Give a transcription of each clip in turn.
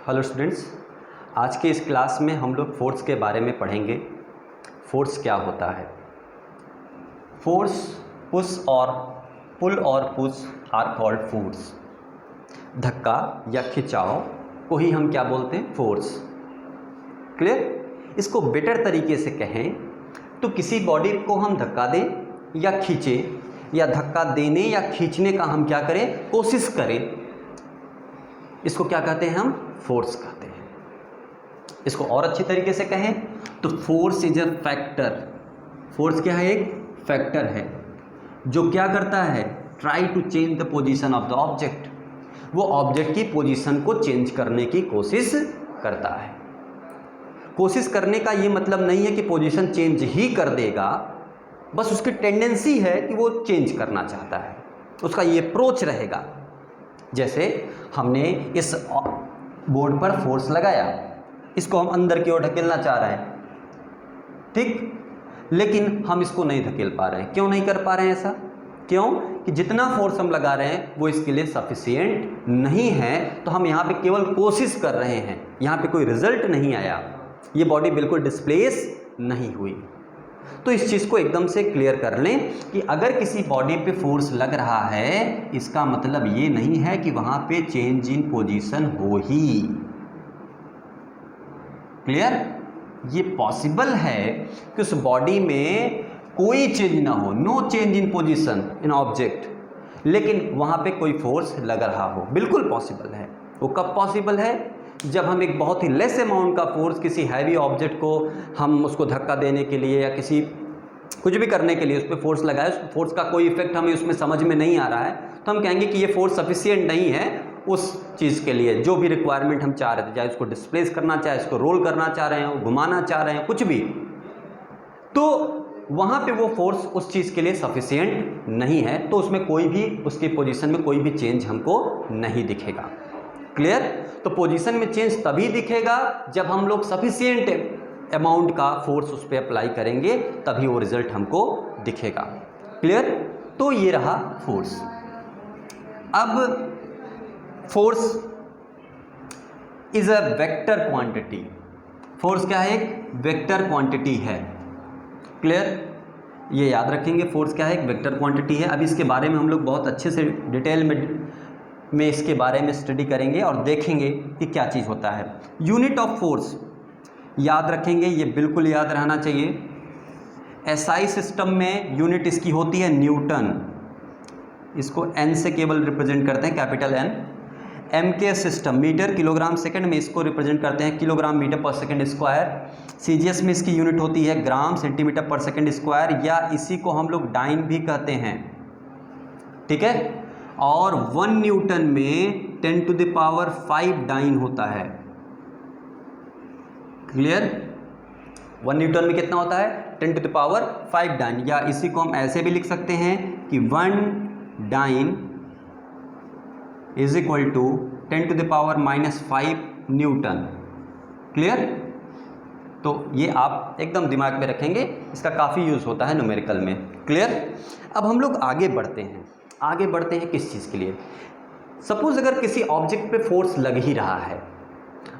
Hello students, आज के इस क्लास में हम लोग फोर्स के बारे में पढ़ेंगे। फोर्स क्या होता है। फोर्स, पुश और पुल और पुश आर कॉल्ड फोर्स। धक्का या खिंचाव को ही हम क्या बोलते हैं, फोर्स। क्लियर। इसको बेटर तरीके से कहें तो किसी बॉडी को हम धक्का दें या खींचें या धक्का देने या खींचने का हम क्या करें, कोशिश करें, इसको क्या कहते हैं, हम फोर्स कहते हैं। इसको और अच्छी तरीके से कहें तो force is a factor. Force क्या है, एक फैक्टर है जो क्या करता है, try to change the position of the object. वो ऑब्जेक्ट की पोजीशन को चेंज करने की कोशिश करता है। कोशिश करने का ये मतलब नहीं है कि पोजीशन चेंज ही कर देगा, बस उसकी टेंडेंसी है कि वो चेंज करना चाहता है, उसका ये अप्रोच रहेगा। जैसे हमने इस बोर्ड पर फोर्स लगाया, इसको हम अंदर की ओर ढकेलना चाह रहे हैं, ठीक, लेकिन हम इसको नहीं धकेल पा रहे हैं। क्यों नहीं कर पा रहे हैं ऐसा? क्यों कि जितना फोर्स हम लगा रहे हैं वो इसके लिए सफिशिएंट नहीं है। तो हम यहाँ पे केवल कोशिश कर रहे हैं, यहाँ पे कोई रिजल्ट नहीं आया, ये बॉडी बिल्कुल डिस्प्लेस नहीं हुई। तो इस चीज़ को एकदम से क्लियर कर लें कि अगर किसी बॉडी पे फोर्स लग रहा है, इसका मतलब ये नहीं है कि वहाँ पे चेंज इन पोजीशन हो ही। क्लियर। ये पॉसिबल है कि उस बॉडी में कोई चेंज ना हो, no change in position in object, लेकिन वहाँ पे कोई फोर्स लग रहा हो, बिल्कुल पॉसिबल है। वो कब पॉसिबल है? जब हम एक बहुत ही लेस अमाउंट का फोर्स किसी हैवी ऑब्जेक्ट को, हम उसको धक्का देने के लिए या किसी कुछ भी करने के लिए उस पर फोर्स लगाए, उस फोर्स का कोई इफेक्ट हमें उसमें समझ में नहीं आ रहा है, तो हम कहेंगे कि ये फोर्स सफिशिएंट नहीं है उस चीज़ के लिए, जो भी रिक्वायरमेंट हम चाह रहे थे, चाहे उसको डिस्प्लेस करना, चाहे इसको रोल करना चाह रहे हैं, घुमाना चाह रहे हैं, कुछ भी, तो वहाँ पे वो फोर्स उस चीज़ के लिए सफिशिएंट नहीं है, तो उसमें कोई भी, उसकी पोजीशन में कोई भी चेंज हमको नहीं दिखेगा। क्लियर। तो पोजीशन में चेंज तभी दिखेगा जब हम लोग सफिशिएंट अमाउंट का फोर्स उस पर अप्लाई करेंगे, तभी वो रिजल्ट हमको दिखेगा। क्लियर। तो ये रहा फोर्स। अब force is a vector quantity. Force क्या है, एक वेक्टर क्वांटिटी है। क्लियर। ये याद रखेंगे, फोर्स क्या है, एक वेक्टर क्वांटिटी है। अब इसके बारे में हम लोग बहुत अच्छे से डिटेल में इसके बारे में स्टडी करेंगे और देखेंगे कि क्या चीज़ होता है। यूनिट ऑफ फोर्स याद रखेंगे, ये बिल्कुल याद रहना चाहिए। एसआई सिस्टम में यूनिट इसकी होती है न्यूटन, इसको एन से केवल रिप्रेजेंट करते हैं, कैपिटल एन। एम के सिस्टम, मीटर किलोग्राम सेकंड में इसको रिप्रेजेंट करते हैं, किलोग्राम मीटर पर सेकंड स्क्वायर। सीजीएस में इसकी यूनिट होती है ग्राम सेंटीमीटर पर सेकंड स्क्वायर, या इसी को हम लोग डाइन भी कहते हैं, ठीक है। और 1 न्यूटन में 10⁵ डाइन होता है। क्लियर। 1 न्यूटन में कितना होता है, 10⁵ डाइन, या इसी को हम ऐसे भी लिख सकते हैं कि 1 dyne is equal to 10⁻⁵ newton. Clear. तो ये आप एकदम दिमाग में रखेंगे, इसका काफ़ी यूज़ होता है न्यूमेरिकल में। क्लियर। अब हम लोग आगे बढ़ते हैं। आगे बढ़ते हैं किस चीज़ के लिए? सपोज अगर किसी ऑब्जेक्ट पे फोर्स लग ही रहा है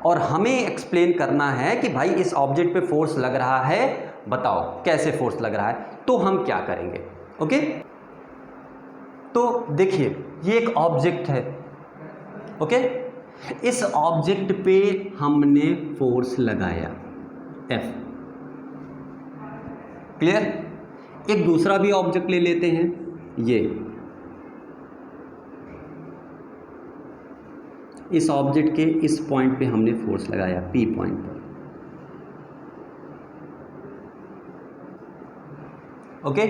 और हमें एक्सप्लेन करना है कि भाई इस ऑब्जेक्ट पे फोर्स लग रहा है, बताओ कैसे फोर्स लग रहा है, तो हम क्या करेंगे? ओके। तो देखिए, ये एक ऑब्जेक्ट है, ओके। इस ऑब्जेक्ट पे हमने फोर्स लगाया, एफ। क्लियर। एक दूसरा भी ऑब्जेक्ट ले लेते हैं, ये इस ऑब्जेक्ट के इस पॉइंट पे हमने फोर्स लगाया, पी पॉइंट पर, ओके।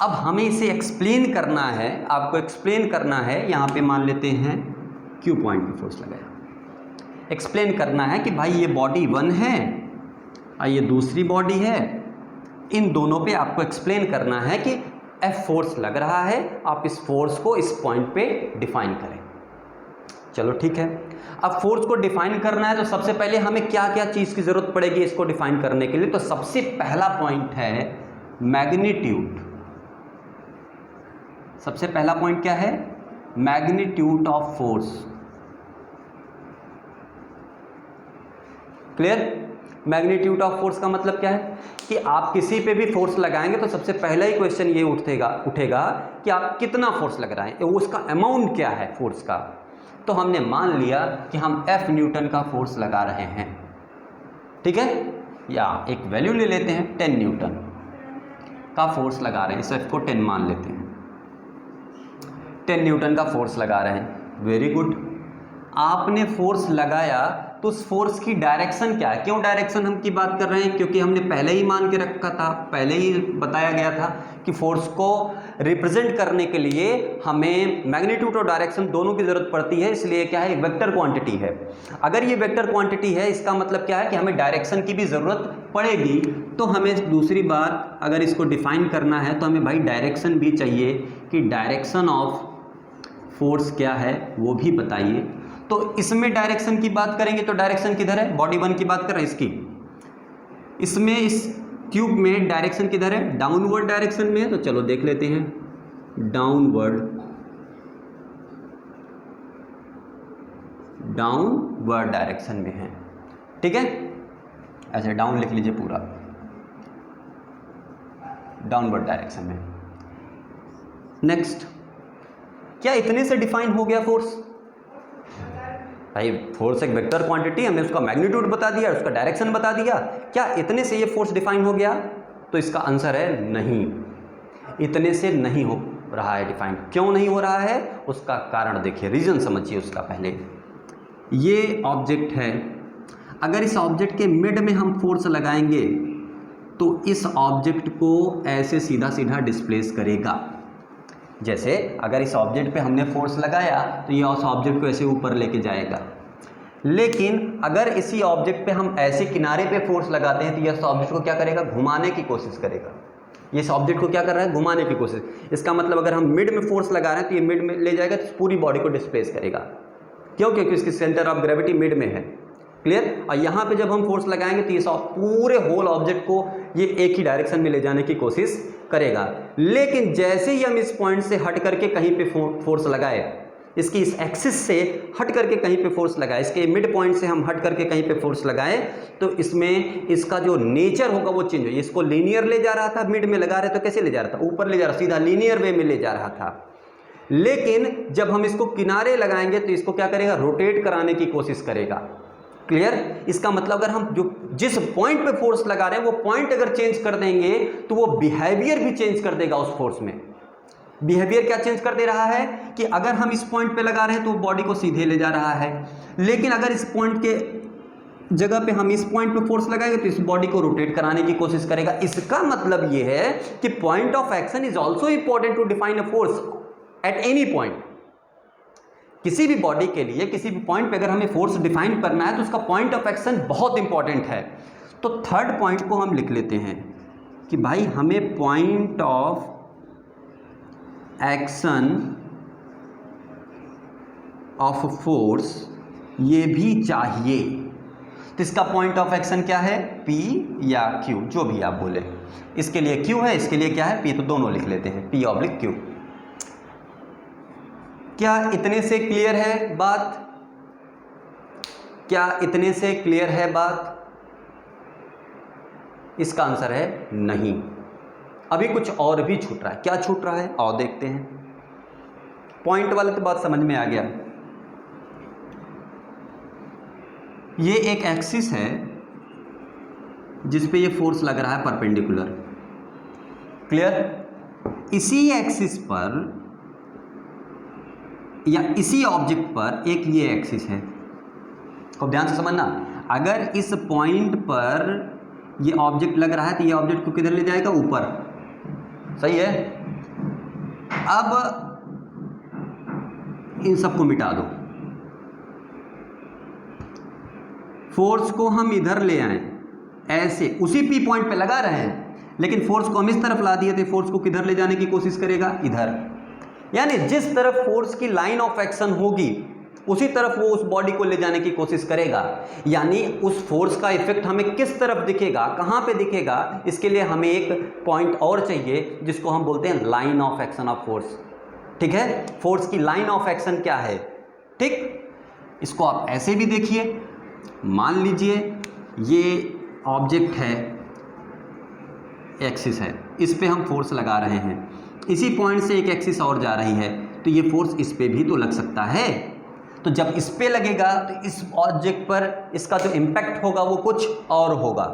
अब हमें इसे एक्सप्लेन करना है, आपको एक्सप्लेन करना है, यहाँ पे मान लेते हैं क्यू पॉइंट पे फोर्स लगाया। एक्सप्लेन करना है कि भाई ये बॉडी 1 है और ये दूसरी बॉडी है, इन दोनों पे आपको एक्सप्लेन करना है कि एफ फोर्स लग रहा है, आप इस फोर्स को इस पॉइंट पे डिफाइन करें। चलो ठीक है। अब फोर्स को डिफाइन करना है तो सबसे पहले हमें क्या क्या चीज़ की ज़रूरत पड़ेगी इसको डिफाइन करने के लिए? तो सबसे पहला पॉइंट है मैग्नीट्यूड। सबसे पहला पॉइंट क्या है? Magnitude of force. Clear? Magnitude of force का मतलब क्या है कि आप किसी पे भी फोर्स लगाएंगे तो सबसे पहला ही क्वेश्चन ये उठेगा कि आप कितना फोर्स लग रहे हैं, उसका अमाउंट क्या है फोर्स का। तो हमने मान लिया कि हम F न्यूटन का फोर्स लगा रहे हैं, ठीक है, या एक वैल्यू ले लेते हैं 10 न्यूटन का फोर्स लगा रहे हैं, इस F को 10 मान लेते हैं, 10 न्यूटन का फोर्स लगा रहे हैं। वेरी गुड, आपने फोर्स लगाया तो उस फोर्स की डायरेक्शन क्या है? क्यों डायरेक्शन हम की बात कर रहे हैं? क्योंकि हमने पहले ही मान के रखा था, पहले ही बताया गया था कि फोर्स को रिप्रेजेंट करने के लिए हमें मैग्नीट्यूड और डायरेक्शन दोनों की जरूरत पड़ती है, इसलिए क्या है, एक वेक्टर क्वांटिटी है। अगर ये वेक्टर क्वांटिटी है, इसका मतलब क्या है कि हमें डायरेक्शन की भी जरूरत पड़ेगी। तो हमें दूसरी बात, अगर इसको डिफाइन करना है तो हमें भाई डायरेक्शन भी चाहिए कि डायरेक्शन ऑफ फोर्स क्या है वो भी बताइए। तो इसमें डायरेक्शन की बात करेंगे तो डायरेक्शन किधर है? बॉडी 1 की बात कर रहे हैं इसकी, इसमें इस ट्यूब में डायरेक्शन किधर है? डाउनवर्ड डायरेक्शन में है। तो चलो देख लेते हैं, डाउनवर्ड डायरेक्शन में है, ठीक है, ऐसे डाउन लिख लीजिए पूरा, डाउनवर्ड डायरेक्शन में। नेक्स्ट, क्या इतने से डिफाइन हो गया फोर्स? भाई फोर्स एक वेक्टर क्वांटिटी, हमने उसका मैग्नीट्यूड बता दिया, उसका डायरेक्शन बता दिया, क्या इतने से ये फोर्स डिफाइन हो गया? तो इसका आंसर है नहीं, इतने से नहीं हो रहा है डिफाइन। क्यों नहीं हो रहा है? उसका कारण देखिए, रीजन समझिए उसका। पहले ये ऑब्जेक्ट है, अगर इस ऑब्जेक्ट के मिड में हम फोर्स लगाएंगे तो इस ऑब्जेक्ट को ऐसे सीधा सीधा डिस्प्लेस करेगा। जैसे अगर इस ऑब्जेक्ट पे हमने फोर्स लगाया तो ये उस ऑब्जेक्ट को ऐसे ऊपर लेके जाएगा, लेकिन अगर इसी ऑब्जेक्ट पे हम ऐसे किनारे पे फोर्स लगाते हैं तो ये इस ऑब्जेक्ट को क्या करेगा? घुमाने की कोशिश करेगा। ये इस ऑब्जेक्ट को क्या कर रहा है? घुमाने की कोशिश। इसका मतलब अगर हम मिड में फोर्स लगा रहे हैं तो ये मिड में ले जाएगा तो पूरी बॉडी को डिस्प्लेस करेगा। क्यों? क्योंकि इसकी सेंटर ऑफ ग्रेविटी मिड में है। क्लियर? और यहाँ पे जब हम फोर्स लगाएंगे तो ये पूरे होल ऑब्जेक्ट को ये एक ही डायरेक्शन में ले जाने की कोशिश करेगा। लेकिन जैसे ही हम इस पॉइंट से हट करके कहीं पे फोर्स लगाए, इसकी इस एक्सिस से हट करके कहीं पे फोर्स लगाए, इसके मिड पॉइंट से हम हट करके कहीं पे फोर्स लगाए, तो इसमें इसका जो नेचर होगा वो चेंज हो। इसको लीनियर ले जा रहा था, मिड में लगा रहे तो कैसे ले जा रहा था? ऊपर ले जा रहा, सीधा लीनियर वे में ले जा रहा था। लेकिन जब हम इसको किनारे लगाएंगे तो इसको क्या करेगा? रोटेट कराने की कोशिश करेगा। क्लियर? इसका मतलब अगर हम जिस पॉइंट पे फोर्स लगा रहे हैं वो पॉइंट अगर चेंज कर देंगे तो वो बिहेवियर भी चेंज कर देगा उस फोर्स में। बिहेवियर क्या चेंज कर दे रहा है कि अगर हम इस पॉइंट पे लगा रहे हैं तो वो बॉडी को सीधे ले जा रहा है, लेकिन अगर इस पॉइंट के जगह पे हम इस पॉइंट पे फोर्स लगाएंगे तो इस बॉडी को रोटेट कराने की कोशिश करेगा। इसका मतलब ये है कि point of action is also important to define a force at any point. किसी भी बॉडी के लिए किसी भी पॉइंट पे अगर हमें फोर्स डिफाइन करना है तो उसका पॉइंट ऑफ एक्शन बहुत इंपॉर्टेंट है। तो थर्ड पॉइंट को हम लिख लेते हैं कि भाई हमें point of action of force ये भी चाहिए। तो इसका पॉइंट ऑफ एक्शन क्या है? P या Q, जो भी आप बोले। इसके लिए Q है, इसके लिए क्या है? P। तो दोनों लिख लेते हैं, P/Q। क्या इतने से क्लियर है बात? क्या इतने से क्लियर है बात? इसका आंसर है नहीं, अभी कुछ और भी छूट रहा है। क्या छूट रहा है और देखते हैं। पॉइंट वाले तो बात समझ में आ गया। ये एक एक्सिस है जिस पे ये फोर्स लग रहा है परपेंडिकुलर। क्लियर? इसी एक्सिस पर या इसी ऑब्जेक्ट पर एक ये एक्सिस है, खूब ध्यान से समझना। अगर इस पॉइंट पर ये ऑब्जेक्ट लग रहा है तो ये ऑब्जेक्ट को किधर ले जाएगा? ऊपर। सही है? अब इन सबको मिटा दो, फोर्स को हम इधर ले आए, ऐसे उसी P पॉइंट पे लगा रहे हैं, लेकिन फोर्स को हम इस तरफ ला दिए तो फोर्स को किधर ले जाने की कोशिश करेगा? इधर। यानी जिस तरफ फोर्स की लाइन ऑफ एक्शन होगी उसी तरफ वो उस बॉडी को ले जाने की कोशिश करेगा। यानी उस फोर्स का इफेक्ट हमें किस तरफ दिखेगा, कहां पे दिखेगा, इसके लिए हमें एक पॉइंट और चाहिए जिसको हम बोलते हैं line of action of force. ठीक है? फोर्स की लाइन ऑफ एक्शन क्या है? ठीक, इसको आप ऐसे भी देखिए। मान लीजिए ये ऑब्जेक्ट है, एक्सिस है, इस पे हम फोर्स लगा रहे हैं, इसी पॉइंट से एक एक्सिस और जा रही है, तो ये फोर्स इस पे भी तो लग सकता है। तो जब इस पे लगेगा तो इस ऑब्जेक्ट पर इसका जो इम्पैक्ट होगा वो कुछ और होगा।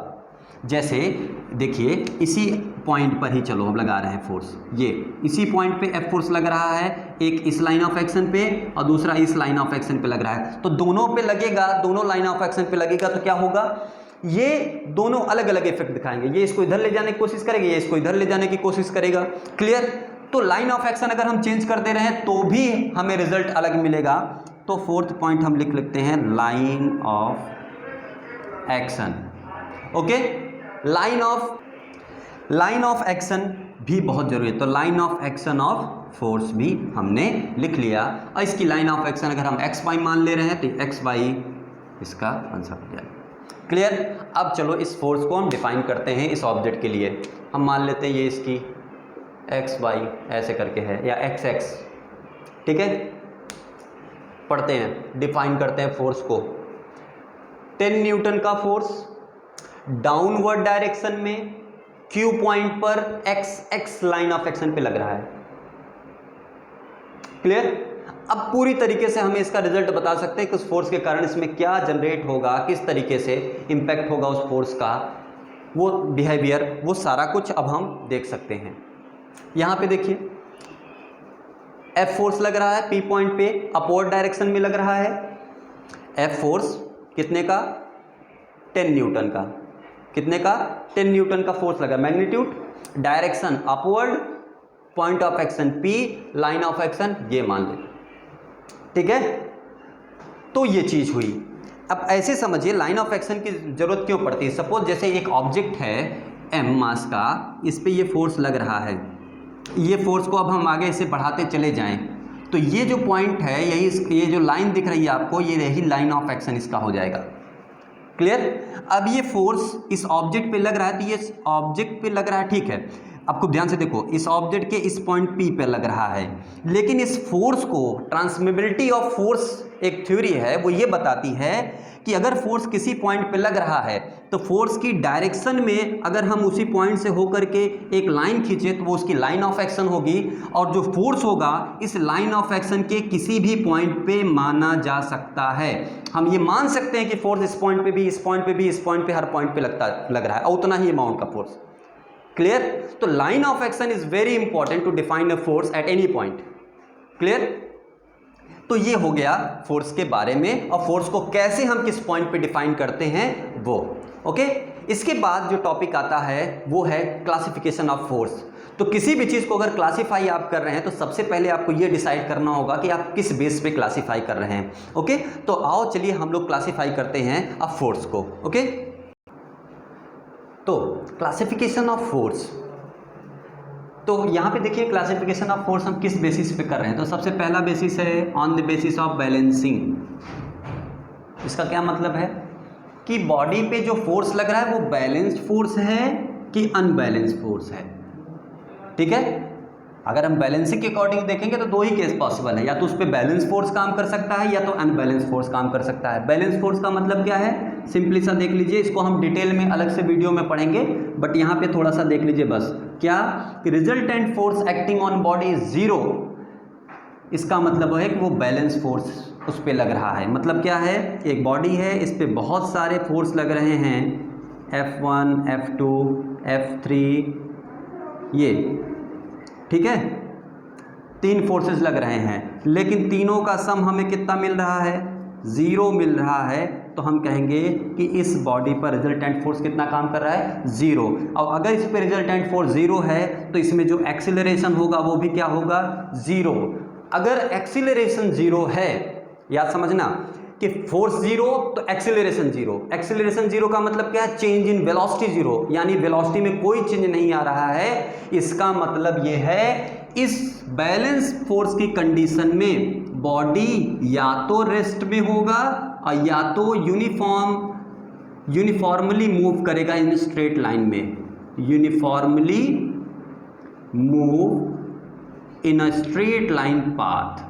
जैसे देखिए इसी पॉइंट पर ही चलो हम लगा रहे हैं फोर्स, ये इसी पॉइंट पे एफ फोर्स लग रहा है, एक इस लाइन ऑफ एक्शन पे और दूसरा इस लाइन ऑफ एक्शन पे लग रहा है। तो दोनों पे लगेगा, दोनों लाइन ऑफ एक्शन पे लगेगा तो क्या होगा, ये दोनों अलग अलग इफेक्ट दिखाएंगे। ये इसको इधर ले जाने की कोशिश करेगा, ये इसको इधर ले जाने की कोशिश करेगा। क्लियर? तो लाइन ऑफ एक्शन अगर हम चेंज करते रहें तो भी हमें रिजल्ट अलग मिलेगा। तो फोर्थ पॉइंट हम लिख लेते हैं line of action. Okay, line of action भी बहुत जरूरी है। तो line of action of force भी हमने लिख लिया, और इसकी लाइन ऑफ एक्शन अगर हम एक्स वाई मान ले रहे हैं तो एक्स वाई इसका आंसर हो जाएगा। क्लियर? अब चलो इस फोर्स को हम डिफाइन करते हैं इस ऑब्जेक्ट के लिए। हम मान लेते हैं ये इसकी एक्स वाई ऐसे करके है, या एक्स एक्स, ठीक है। पढ़ते हैं, डिफाइन करते हैं फोर्स को। 10 न्यूटन का फोर्स डाउनवर्ड डायरेक्शन में क्यू पॉइंट पर x x line of action पे लग रहा है। क्लियर? अब पूरी तरीके से हमें इसका रिजल्ट बता सकते हैं कि उस फोर्स के कारण इसमें क्या जनरेट होगा, किस तरीके से इंपैक्ट होगा उस फोर्स का, वो बिहेवियर, वो सारा कुछ अब हम देख सकते हैं। यहां पे देखिए एफ फोर्स लग रहा है पी पॉइंट पे, अपवर्ड डायरेक्शन में लग रहा है। एफ फोर्स कितने का? 10 न्यूटन का। कितने का? 10 न्यूटन का फोर्स लगा। Magnitude, direction upward, point of action P, line of action ये मान ले, ठीक है। तो ये चीज हुई। अब ऐसे समझिए लाइन ऑफ एक्शन की जरूरत क्यों पड़ती है। सपोज जैसे एक ऑब्जेक्ट है एम मास का, इस पे ये फोर्स लग रहा है, ये फोर्स को अब हम आगे इसे बढ़ाते चले जाएं तो ये जो पॉइंट है यही, ये जो लाइन दिख रही है आपको, ये यही लाइन ऑफ एक्शन इसका हो जाएगा। क्लियर? अब ये फोर्स इस ऑब्जेक्ट पे लग रहा है, तो ये ऑब्जेक्ट पे लग रहा है, ठीक है। आपको ध्यान से देखो, इस ऑब्जेक्ट के इस पॉइंट पी पे लग रहा है, लेकिन इस फोर्स को, ट्रांसमिबिलिटी ऑफ फोर्स एक थ्योरी है, वो ये बताती है कि अगर फोर्स किसी पॉइंट पे लग रहा है तो फोर्स की डायरेक्शन में अगर हम उसी पॉइंट से होकर के एक लाइन खींचे तो वो उसकी लाइन ऑफ एक्शन होगी, और जो फोर्स होगा इस लाइन ऑफ एक्शन के किसी भी पॉइंट पे माना जा सकता है। हम ये मान सकते हैं कि फोर्स इस पॉइंट पे भी, इस पॉइंट पे भी, इस पॉइंट पे, हर पॉइंट पे लग रहा है, और उतना ही अमाउंट का फोर्स। क्लियर? तो line of action is very important to define a force at any point. Clear? तो ये हो गया फोर्स के बारे में, और फोर्स को कैसे हम किस पॉइंट पे डिफाइन करते हैं वो। ओके, इसके बाद जो टॉपिक आता है वो है क्लासिफिकेशन ऑफ फोर्स। तो किसी भी चीज को अगर क्लासिफाई आप कर रहे हैं तो सबसे पहले आपको ये डिसाइड करना होगा कि आप किस बेस पे क्लासिफाई कर रहे हैं। ओके, तो आओ चलिए हम लोग क्लासिफाई करते हैं अब फोर्स को। ओके, तो क्लासिफिकेशन ऑफ फोर्स, तो यहाँ पे देखिए क्लासिफिकेशन ऑफ फोर्स हम किस बेसिस पे कर रहे हैं। तो सबसे पहला बेसिस है on the basis of balancing. इसका क्या मतलब है कि बॉडी पे जो फोर्स लग रहा है वो बैलेंस्ड फोर्स है कि अनबैलेंस्ड फोर्स है। ठीक है, अगर हम बैलेंसिंग के अकॉर्डिंग देखेंगे तो दो ही केस पॉसिबल है, या तो उस पर बैलेंस फोर्स काम कर सकता है या तो अनबैलेंस फोर्स काम कर सकता है। बैलेंस फोर्स का मतलब क्या है, सिंपली सा देख लीजिए, इसको हम डिटेल में अलग से वीडियो में पढ़ेंगे, बट यहाँ पे थोड़ा सा देख लीजिए बस। क्या कि resultant force acting on body zero, इसका मतलब है कि वो बैलेंस फोर्स उस पर लग रहा है। मतलब क्या है, एक बॉडी है, इस पर बहुत सारे फोर्स लग रहे हैं, F1, F2, F3, ये ठीक है, तीन फोर्सेस लग रहे हैं, लेकिन तीनों का सम हमें कितना मिल रहा है, जीरो मिल रहा है। तो हम कहेंगे कि इस बॉडी पर रिजल्टेंट फोर्स कितना काम कर रहा है, जीरो। और अगर इस पर रिजल्टेंट फोर्स जीरो है तो इसमें जो एक्सीलरेशन होगा वो भी क्या होगा, जीरो। अगर एक्सीलरेशन जीरो है, याद समझना कि फोर्स जीरो तो एक्सीलरेशन जीरो। एक्सीलरेशन जीरो का मतलब क्या है, चेंज इन वेलोसिटी जीरो, यानी वेलोसिटी में कोई चेंज नहीं आ रहा है। इसका मतलब ये है इस बैलेंस फोर्स की कंडीशन में बॉडी या तो रेस्ट में होगा और या तो यूनिफॉर्मली मूव करेगा इन स्ट्रेट लाइन में, uniformly move in a straight line path.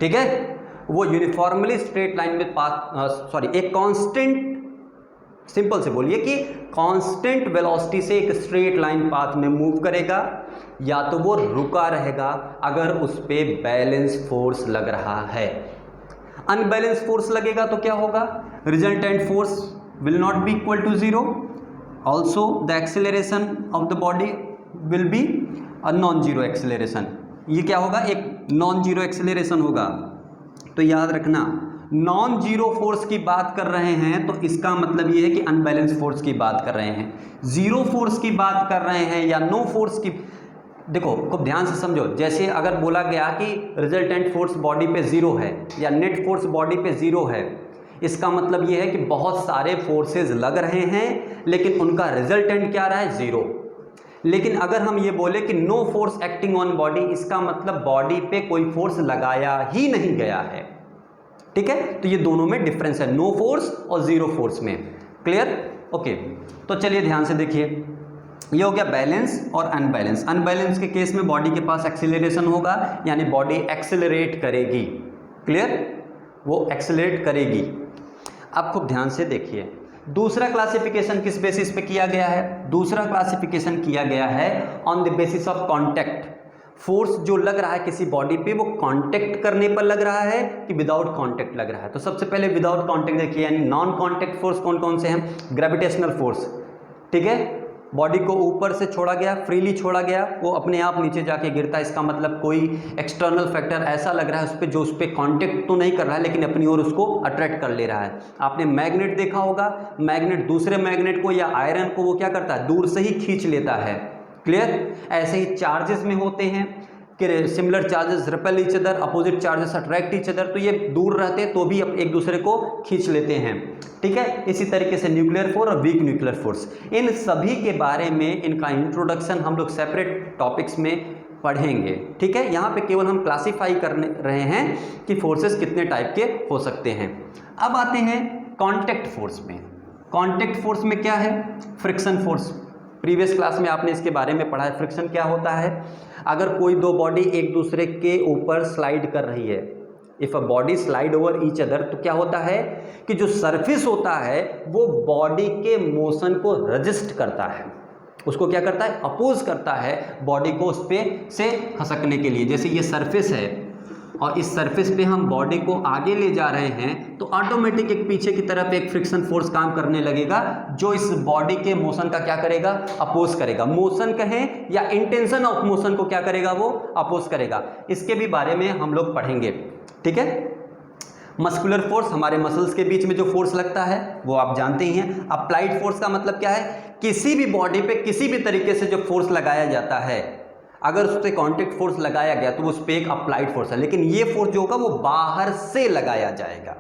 ठीक है, वो यूनिफॉर्मली स्ट्रेट लाइन में पाथ एक कांस्टेंट, सिंपल से बोलिए कि कांस्टेंट वेलोसिटी से एक स्ट्रेट लाइन पाथ में मूव करेगा, या तो वो रुका रहेगा अगर उस पे बैलेंस फोर्स लग रहा है। अनबैलेंस फोर्स लगेगा तो क्या होगा, resultant force will not be equal to zero, also the acceleration of the body will be a non zero acceleration. ये क्या होगा, एक नॉन जीरो एक्सेलरेशन होगा। तो याद रखना, नॉन जीरो फोर्स की बात कर रहे हैं तो इसका मतलब ये है कि अनबैलेंस फोर्स की बात कर रहे हैं। जीरो फोर्स की बात कर रहे हैं या नो फोर्स की, देखो खूब ध्यान से समझो। जैसे अगर बोला गया कि रिजल्टेंट फोर्स बॉडी पे जीरो है या नेट फोर्स बॉडी पे जीरो है, इसका मतलब ये है कि बहुत सारे फोर्सेस लग रहे हैं लेकिन उनका रिजल्टेंट क्या रहा है, जीरो। लेकिन अगर हम ये बोले कि no force acting on body, इसका मतलब बॉडी पे कोई फोर्स लगाया ही नहीं गया है। ठीक है, तो ये दोनों में डिफरेंस है, नो फोर्स और जीरो फोर्स में। क्लियर? ओके, तो चलिए ध्यान से देखिए, ये हो गया बैलेंस और अनबैलेंस। अनबैलेंस के केस में बॉडी के पास एक्सीलरेशन होगा, यानी बॉडी एक्सेलरेट करेगी। क्लियर? वो एक्सेलरेट करेगी। अब खूब ध्यान से देखिए, दूसरा क्लासिफिकेशन किस बेसिस पे किया गया है, दूसरा क्लासिफिकेशन किया गया है on the basis of contact. Force जो लग रहा है किसी बॉडी पे, वो कांटेक्ट करने पर लग रहा है कि विदाउट कांटेक्ट लग रहा है। तो सबसे पहले विदाउट कांटेक्ट देखिए, यानी नॉन कांटेक्ट फोर्स कौन कौन से हैं, ग्रेविटेशनल फोर्स। ठीक है, बॉडी को ऊपर से छोड़ा गया, फ्रीली छोड़ा गया, वो अपने आप नीचे जाके गिरता है। इसका मतलब कोई एक्सटर्नल फैक्टर ऐसा लग रहा है उस पर जो उस पर कांटेक्ट तो नहीं कर रहा है लेकिन अपनी ओर उसको अट्रैक्ट कर ले रहा है। आपने मैग्नेट देखा होगा, मैग्नेट दूसरे मैग्नेट को या आयरन को वो क्या करता है, दूर से ही खींच लेता है। क्लियर? ऐसे ही चार्जेस में होते हैं कि similar charges repel each other, opposite charges attract each other. तो ये दूर रहते तो भी अब एक दूसरे को खींच लेते हैं। ठीक है, इसी तरीके से न्यूक्लियर फोर्स और वीक न्यूक्लियर फोर्स, इन सभी के बारे में इनका इंट्रोडक्शन हम लोग सेपरेट टॉपिक्स में पढ़ेंगे। ठीक है, यहाँ पे केवल हम क्लासीफाई कर रहे हैं कि फोर्सेस कितने टाइप के हो सकते हैं। अब आते हैं कॉन्टैक्ट फोर्स में। कॉन्टैक्ट फोर्स में क्या है, फ्रिक्शन फोर्स। प्रीवियस क्लास में आपने इसके बारे में पढ़ा है। फ्रिक्शन क्या होता है, अगर कोई दो बॉडी एक दूसरे के ऊपर स्लाइड कर रही है, if a body slide over each other, तो क्या होता है कि जो सरफेस होता है वो बॉडी के मोशन को रजिस्ट करता है, उसको क्या करता है, अपोज करता है बॉडी को उस पे से खसकने के लिए। जैसे ये सरफेस है और इस सरफेस पे हम बॉडी को आगे ले जा रहे हैं तो ऑटोमेटिक एक पीछे की तरफ एक फ्रिक्शन फोर्स काम करने लगेगा जो इस बॉडी के मोशन का क्या करेगा, अपोज करेगा। मोशन कहें या इंटेंशन ऑफ मोशन को क्या करेगा, वो अपोज करेगा। इसके भी बारे में हम लोग पढ़ेंगे। ठीक है, मस्कुलर फोर्स, हमारे मसल्स के बीच में जो फोर्स लगता है वो आप जानते ही हैं। अप्लाइड फोर्स का मतलब क्या है, किसी भी बॉडी पे किसी भी तरीके से जो फोर्स लगाया जाता है, अगर उस पर कॉन्टैक्ट फोर्स लगाया गया तो उस पर एक अप्लाइड फोर्स है। लेकिन ये फोर्स जो होगा वो बाहर से लगाया जाएगा,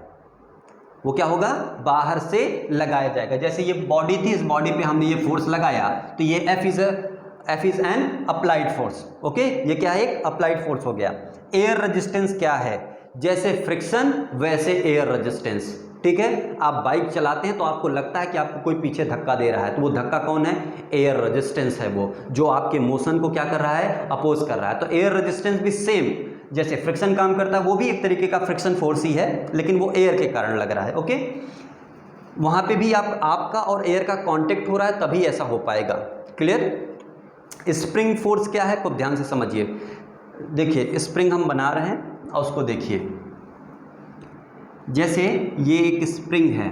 वो क्या होगा, बाहर से लगाया जाएगा। जैसे ये बॉडी थी, इस बॉडी पे हमने ये फोर्स लगाया तो ये F is an applied force. Okay, ये क्या है, एक अप्लाइड फोर्स हो गया। एयर रेजिस्टेंस क्या है, जैसे फ्रिक्शन वैसे एयर रेजिस्टेंस। ठीक है, आप बाइक चलाते हैं तो आपको लगता है कि आपको कोई पीछे धक्का दे रहा है, तो वो धक्का कौन है, एयर रेजिस्टेंस है, वो जो आपके मोशन को क्या कर रहा है, अपोज कर रहा है। तो एयर रेजिस्टेंस भी सेम जैसे फ्रिक्शन काम करता है, वो भी एक तरीके का फ्रिक्शन फोर्स ही है लेकिन वो एयर के कारण लग रहा है। ओके, वहाँ पे भी आपका और एयर का कॉन्टेक्ट हो रहा है तभी ऐसा हो पाएगा। क्लियर? स्प्रिंग फोर्स क्या है, खूब ध्यान से समझिए। देखिए, स्प्रिंग हम बना रहे हैं और उसको देखिए, जैसे ये एक स्प्रिंग है,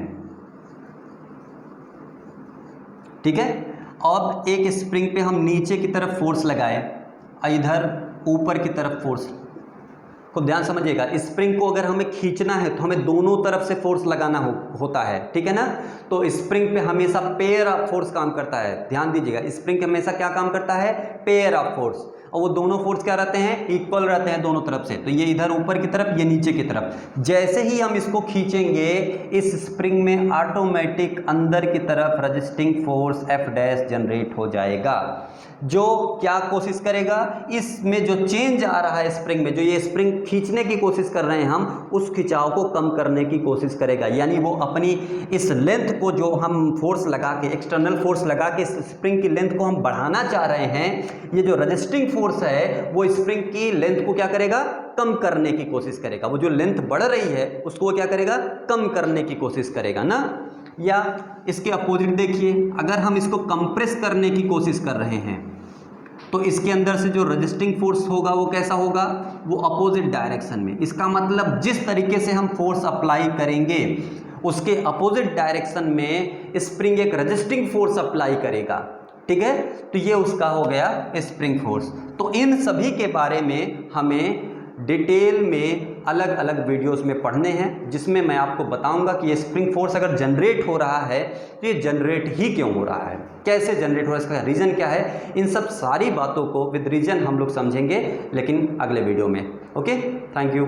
ठीक है, अब एक स्प्रिंग पे हम नीचे की तरफ फोर्स लगाए, इधर ऊपर की तरफ फोर्स। खूब ध्यान समझिएगा, स्प्रिंग को अगर हमें खींचना है तो हमें दोनों तरफ से फोर्स लगाना होता है। ठीक है ना, तो स्प्रिंग पे हमेशा पेयर ऑफ फोर्स काम करता है। ध्यान दीजिएगा, स्प्रिंग पे हमेशा क्या काम करता है, पेयर ऑफ फोर्स, और वो दोनों फोर्स क्या रहते हैं, इक्वल रहते हैं दोनों तरफ से। तो ये इधर ऊपर की तरफ, ये नीचे की तरफ। जैसे ही हम इसको खींचेंगे इस स्प्रिंग में ऑटोमेटिक अंदर की तरफ रजिस्टिंग फोर्स F' जनरेट हो जाएगा, जो क्या कोशिश करेगा, इसमें जो चेंज आ रहा है स्प्रिंग में, जो ये स्प्रिंग खींचने की कोशिश कर रहे हैं हम, उस खिंचाव को कम करने की कोशिश करेगा। यानी वो अपनी इस लेंथ को जो हम फोर्स लगा के, एक्सटर्नल फोर्स लगा के इस स्प्रिंग की लेंथ को हम बढ़ाना चाह रहे हैं, ये जो रजिस्टिंग फोर्स है वो स्प्रिंग की लेंथ को क्या करेगा, कम करने की कोशिश करेगा, वो जो लेंथ बढ़ रही है उसको वो क्या करेगा, कम करने की कोशिश करेगा ना। या इसके अपोजिट देखिए, अगर हम इसको कंप्रेस करने की कोशिश कर रहे हैं तो इसके अंदर से जो रजिस्टिंग फोर्स होगा वो कैसा होगा, वो अपोजिट डायरेक्शन में। इसका मतलब जिस तरीके से हम फोर्स अप्लाई करेंगे उसके अपोजिट डायरेक्शन में स्प्रिंग एक रजिस्टिंग फोर्स अप्लाई करेगा, ठीक है। तो ये उसका हो गया स्प्रिंग फोर्स। तो इन सभी के बारे में हमें डिटेल में अलग अलग वीडियोस में पढ़ने हैं, जिसमें मैं आपको बताऊंगा कि ये स्प्रिंग फोर्स अगर जनरेट हो रहा है तो ये जनरेट ही क्यों हो रहा है, कैसे जनरेट हो रहा है, इसका रीज़न क्या है। इन सब सारी बातों को विद रीजन हम लोग समझेंगे, लेकिन अगले वीडियो में। Okay, thank you.